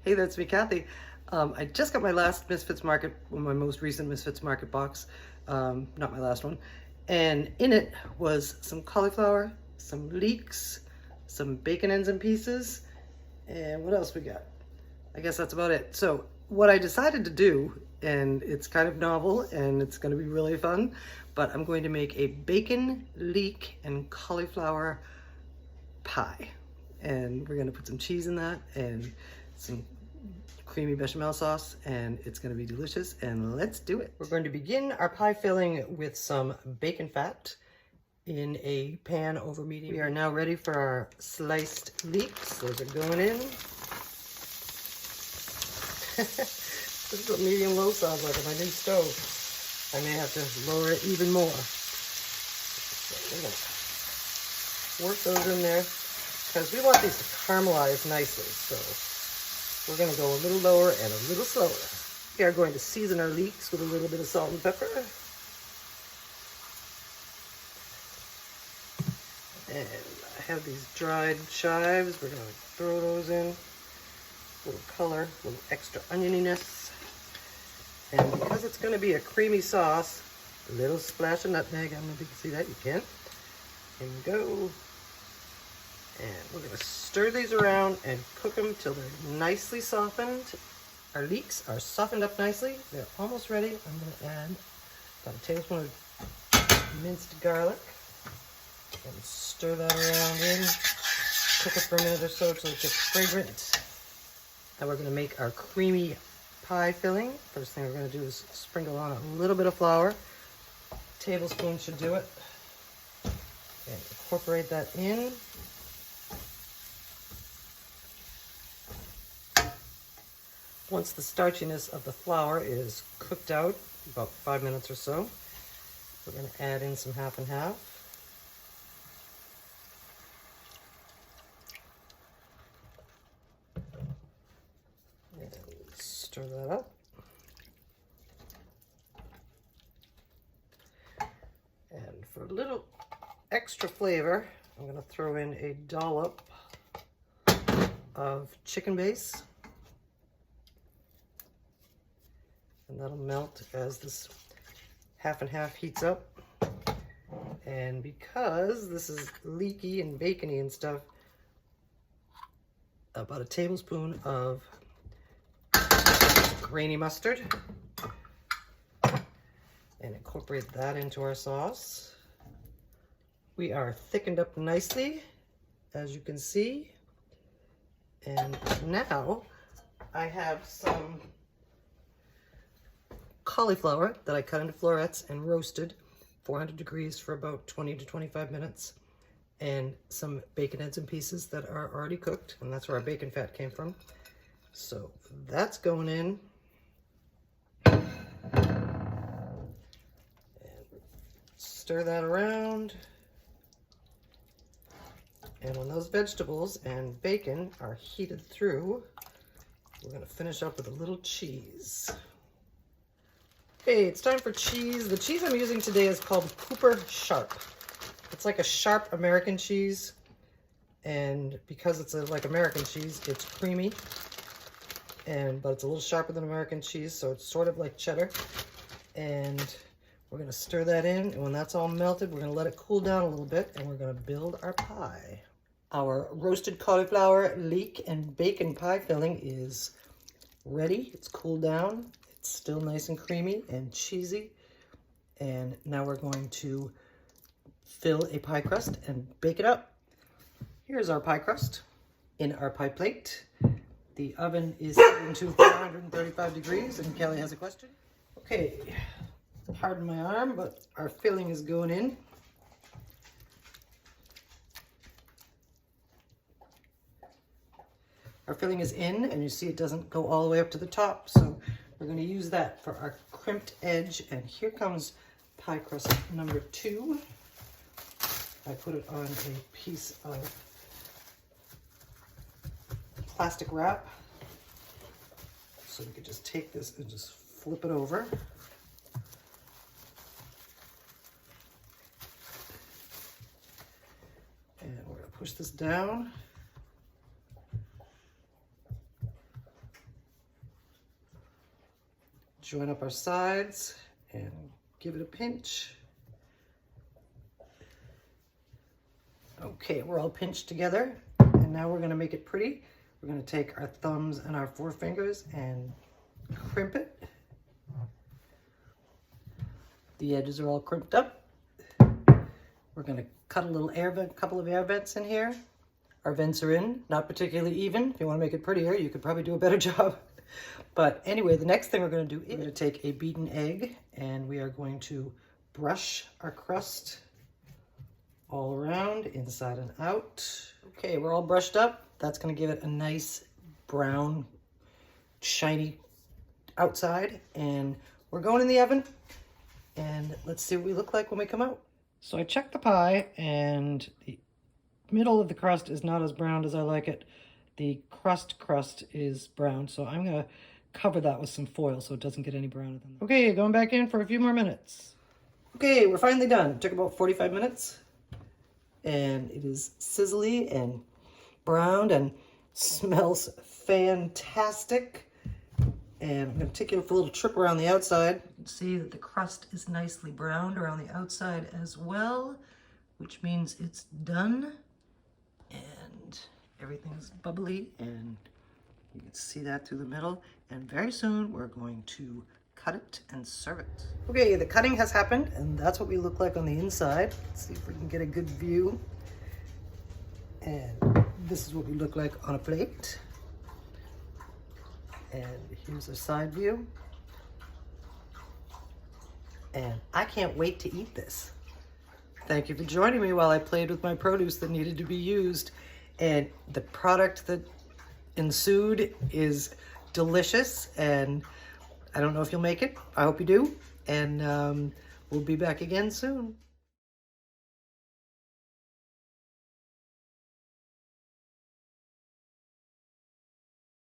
Hey, that's me, Kathy. I just got my last Misfits Market, my most recent Misfits Market box, not my last one. And in it was some cauliflower, some leeks, some bacon ends and pieces, and what else we got? I guess that's about it. So what I decided to do, and it's kind of novel and it's going to be really fun, but I'm going to make a bacon, leek, and cauliflower pie. And we're going to put some cheese in that and some creamy bechamel sauce, and it's going to be delicious, and let's do it. We're going to begin our pie filling with some bacon fat in a pan over medium. We are now ready for our sliced leeks. Those are going in. This is what medium-low sounds like on my new stove. I may have to lower it even more. So we're going to work those in there because we want these to caramelize nicely. So we're going to go a little lower and a little slower. We are going to season our leeks with a little bit of salt and pepper. And I have these dried chives. We're going to throw those in. A little color, a little extra onioniness. And because it's going to be a creamy sauce, a little splash of nutmeg. I don't know if you can see that. You can. There you go. And we're going to stir these around and cook them till they're nicely softened. Our leeks are softened up nicely. They're almost ready. I'm going to add about a tablespoon of minced garlic and stir that around in. Cook it for a minute or so till it gets fragrant. Now we're going to make our creamy pie filling. First thing we're going to do is sprinkle on a little bit of flour. A tablespoon should do it. And incorporate that in. Once the starchiness of the flour is cooked out, about 5 minutes or so, we're going to add in some half and half. And stir that up. And for a little extra flavor, I'm going to throw in a dollop of chicken base. And that'll melt as this half and half heats up. And because this is leaky and bacony and stuff, about a tablespoon of grainy mustard. And incorporate that into our sauce. We are thickened up nicely, as you can see. And now I have some cauliflower that I cut into florets and roasted 400 degrees for about 20 to 25 minutes, and some bacon ends and pieces that are already cooked, and that's where our bacon fat came from. So that's going in. And stir that around. And when those vegetables and bacon are heated through, we're going to finish up with a little cheese. Okay, it's time for cheese. The cheese I'm using today is called Cooper Sharp. It's like a sharp American cheese, and because it's like American cheese, it's creamy, but it's a little sharper than American cheese, so it's sort of like cheddar. And we're going to stir that in, and when that's all melted, we're going to let it cool down a little bit, and we're going to build our pie. Our roasted cauliflower, leek, and bacon pie filling is ready. It's cooled down. It's still nice and creamy and cheesy. And now we're going to fill a pie crust and bake it up. Here's our pie crust in our pie plate. The oven is set to 435 degrees, and Kelly has a question. Okay, pardon my arm, but our filling is going in. Our filling is in, and you see it doesn't go all the way up to the top, so we're going to use that for our crimped edge. And here comes pie crust number 2. I put it on a piece of plastic wrap. So we could just take this and just flip it over. And we're going to push this down. join up our sides and give it a pinch. Okay, we're all pinched together, and now we're going to make it pretty. We're going to take our thumbs and our forefingers and crimp it. The edges are all crimped up. We're going to cut a little couple of air vents in here. Our vents are in, not particularly even. If you want to make it prettier, you could probably do a better job. But anyway, the next thing we're going to do is we're going to take a beaten egg, and we are going to brush our crust all around, inside and out. Okay, we're all brushed up. That's going to give it a nice brown, shiny outside. And we're going in the oven. And let's see what we look like when we come out. So I checked the pie, and the middle of the crust is not as brown as I like it. The crust is brown, so I'm going to cover that with some foil so it doesn't get any browner than that. Okay, going back in for a few more minutes. Okay, we're finally done. It took about 45 minutes. And it is sizzly and browned and smells fantastic. And I'm going to take you for a little trip around the outside. You can see that the crust is nicely browned around the outside as well, which means it's done. And everything's bubbly, and you can see that through the middle. And very soon we're going to cut it and serve it. Okay, the cutting has happened, and that's what we look like on the inside. Let's see if we can get a good view. And this is what we look like on a plate. And here's a side view. And I can't wait to eat this. Thank you for joining me while I played with my produce that needed to be used. And the product that ensued is delicious, and I don't know if you'll make it. I hope you do. And we'll be back again soon.